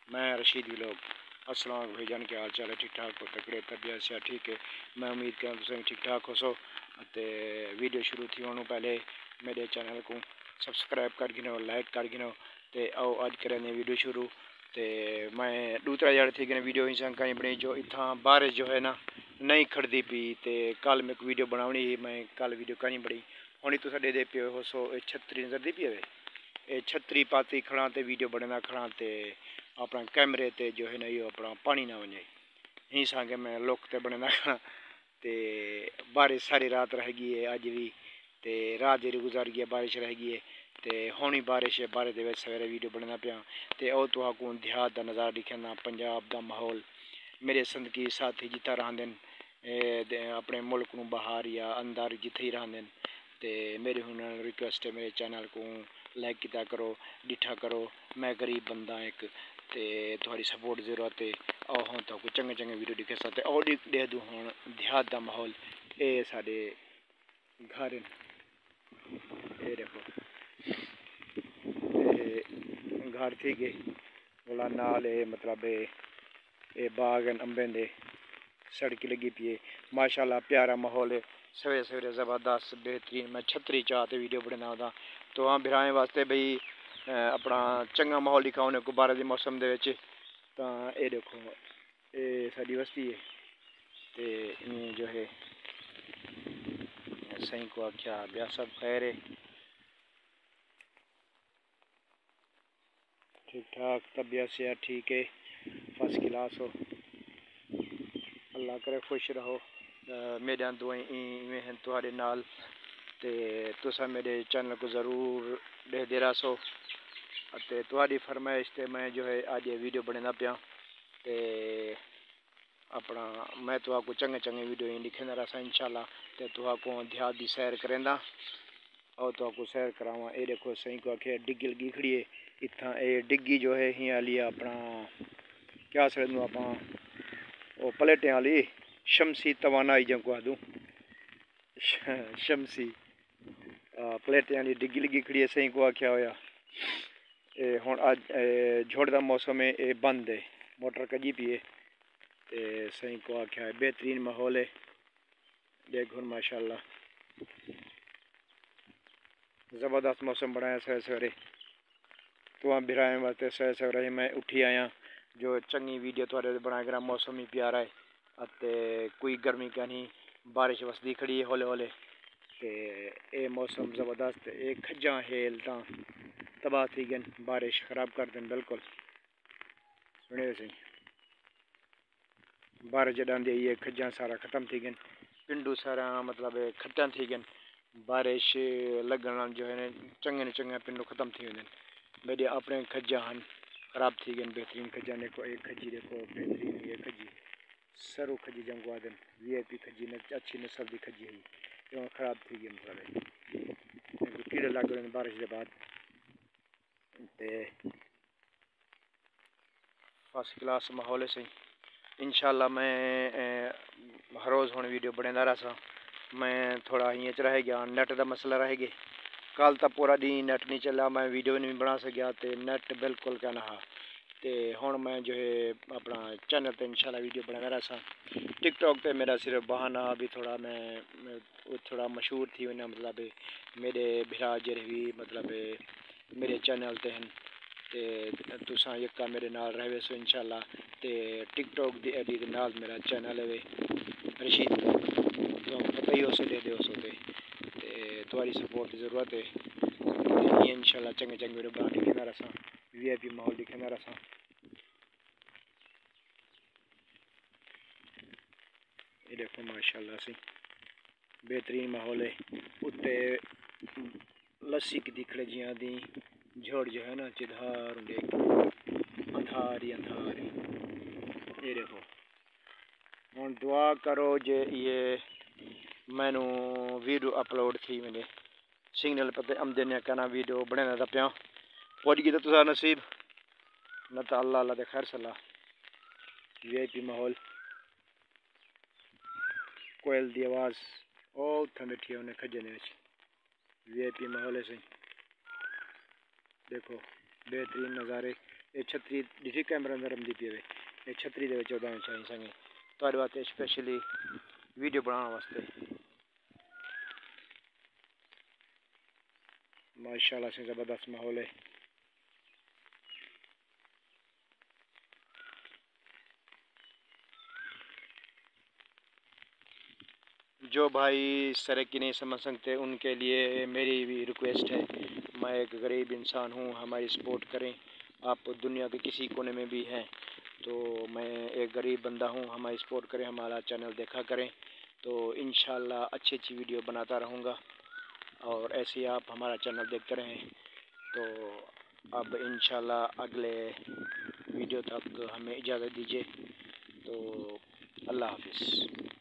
मैं रशीद व्लॉग। अस्सलाम भाईजान, क्या हाल चाल है? ठीक ठाक हो? तकड़े तबियत से ठीक है। मैं उम्मीद कर तुम ठीक ठाक हो सो। ते वीडियो शुरू थी होने पहले मेरे चैनल को सब्सक्राइब कर गिनो, लाइक कर गिनो। ते आओ अज करें वीडियो शुरू। ते मैं दूसरा जड़ थी कि वीडियो ही कहीं बनी जो इतना बारिश जो है ना नहीं खड़दी पी। ते कल मैं वीडियो बनानी ही, मैं कल वीडियो कहीं बड़ी होनी तुसा दे पे हो सो। छतरी नजर दी पी ये छतरी पाती खड़ा ते वीडियो बनना खड़ा ते अपना कैमरे ते जो है ना ये अपना पानी ना वजे ही संगे मैं लुक ते बनना खड़ा। ते बारिश सारी रात रह गई है अज भी। ते रात जी गुजार गई है, बारिश रह गई है। ते होनी बारिश है, बारिश दे सवेरे वीडियो बनना पिया। ते और तो को देहात का नज़ारा दिखाना, पंजाब का माहौल। मेरे संदकी साथी जितना रहते अपने मुल्क को बाहर या अंदर जिथे ही रहते ते मेरी हुन रिक्वेस्ट है मेरे चैनल को लाइक किया करो, डिठा करो। मैं गरीब बंदा एक ते तुम्हारी सपोर्ट जरूरत है। और हम तो चंगे चंगे वीडियो दिखे सकते और देख दूँ हूँ देहात का माहौल। ये साढ़े घर ये देखो घर थी गए बोला नाल मतलब ये बाग अंबे दे सड़क लगी पी है। माशाल्लाह प्यारा माहौल है, सवेरे सवेरे ज़बरदस्त बेहतरीन। मैं छतरी चाहते वीडियो बनाना होता तो हाँ बिराएं वास्ते बई अपना चंगा माहौल दिखाओ ने गुब्बारे के मौसम के। तो ये देखो ये साड़ी बस्ती है। तो जो है सही को आख्या ब्याह सब खैर है, ठीक ठाक तबियत से ठीक है, फर्स्ट क्लास हो। अल्लाह करे खुश रहो। मेरे दुआएं इवें हैं तुम्हारे नाल। ते तुसा मेरे चैनल को ज़रूर दे रहा सो। ते तुम्हारी फरमाइश ते मैं जो है आज ये वीडियो बनना पिया। ते अपना मैं तो आपको चंगे चंगे वीडियो दिखेंदा रहा इंशाल्लाह। ते तो आपको देहात की सैर करेंदा और तो आपको सैर करावा। ये देखो सही को आखे डिग्गी लगी खड़ी है इतना। ये डिग्गी जो है ही आली अपना क्या सकूँ आप वो प्लेटें वाली शमसी तवानाई जो कह दूँ शमसी प्लेटें वाली डिग्गी लगी खड़ी है सही को आख्या होया। हुण अज झुड़ का मौसम है, ये बंद है, मोटर कजी पी है। ते सही को आख्या है बेहतरीन माहौल है। देखो माशाल्लाह ज़बरदस्त मौसम बनाया सवेरे सवेरे। तो बिराएं वास्ते सवेरे सवेरे मैं उठी आया जो चंगी वीडियो थोड़े बनाया करा। मौसम ही प्यारा है, कोई गर्मी का नहीं, बारिश वसदी खड़ी है हौले हौले। ते ये मौसम ज़बरदस्त। एक खज्जा हेल ता तबाह थी गन, बारिश खराब कर दें बिल्कुल। सुने सही बारिश जॾां दी ये खज्जा सारा ख़त्म थी गन, पिंडू सारा मतलब खट्टा थी गन। बारिश लगन जो है चंगे न चंगे पिंडू ख़त्म थी वञनि। मेरे अपने खज्जा हन ख़राब थी गन। बेहतरीन खज्जा देखो, एक खजी देखो बेहतरीन ये खजी सरू खजी जंग वादन VIP खजी न अच्छी नस्ल की खजी है जो ख़राब थी गई मतलब कीड़े लग गए बारिश के बाद। फर्स्ट क्लास माहौल है सही। इंशाल्लाह मैं हर रोज़ हुण वीडियो बनांदा रहा। मैं थोड़ा इं रह गया नैट का मसला रह गया। कल तो पूरा दिन नैट नहीं चला, मैं वीडियो नहीं बना सकिया। तो नैट बिल्कुल क्या ना हा। तो हुण मैं जो है अपना चैनल पर इंशाल्लाह वीडियो बनांदा रहा। टिकटॉक पे मेरा सिर्फ बहाना भी थोड़ा मैं थोड़ा मशहूर थी वना मतलब मेरे भरा जरे भी मतलब मेरे चैनल ते हैं। ते तुसा यका मेरे नाल रहे सो इंशाल्लाह। ते टिकटॉक की आईडी के नाल मेरा चैनल है रशीद तो पता ही उसे दे दो ते तुम्हारी सपोर्ट की ज़रूरत है। ये इंशाल्लाह चंगे चंगे वीडियो बना दिखेंदा रहा, VIP माहौल दिखेंदा रहा। ये देखो माशाल्लाह से बेहतरीन माहौल है। उत्ते लस्सी की दिखड़े जिया दी झोड़ जो है ना चिधार अंधार ही अंधार। ये देखो हूँ दुआ करो जे ये मैनू वीडियो अपलोड थी मैंने सिग्नल पते आमदे ने कहना वीडियो बनाना था पिया पहुँच गई तो तुसा नसीब न तो अल्लाह अल्लाह दे खैर सलाह। VIP माहौल कोयल की आवाज़ ओ उत्थे बैठी है उन्हें खजने VIP माहौल है सही। देखो बेहतरीन नज़ारे। ये छतरी दिखी कैमरा अंदर रमदी पे ये छतरी दे विच उदां चाहिए संगे तुहाडे वास्ते स्पेशली वीडियो बनाने वास्ते। माशाल्लाह से ज़बरदस्त माहौल है। जो भाई सड़क की नहीं समझ सकते उनके लिए मेरी भी रिक्वेस्ट है, मैं एक गरीब इंसान हूँ, हमारी सपोर्ट करें। आप दुनिया के किसी कोने में भी हैं तो मैं एक गरीब बंदा हूँ, हमारी सपोर्ट करें, हमारा चैनल देखा करें तो इंशाल्लाह अच्छी अच्छी वीडियो बनाता रहूँगा और ऐसे ही आप हमारा चैनल देखते रहें। तो अब इंशाल्लाह अगले वीडियो तक हमें इजाज़त दीजिए। तो अल्लाह हाफिज़।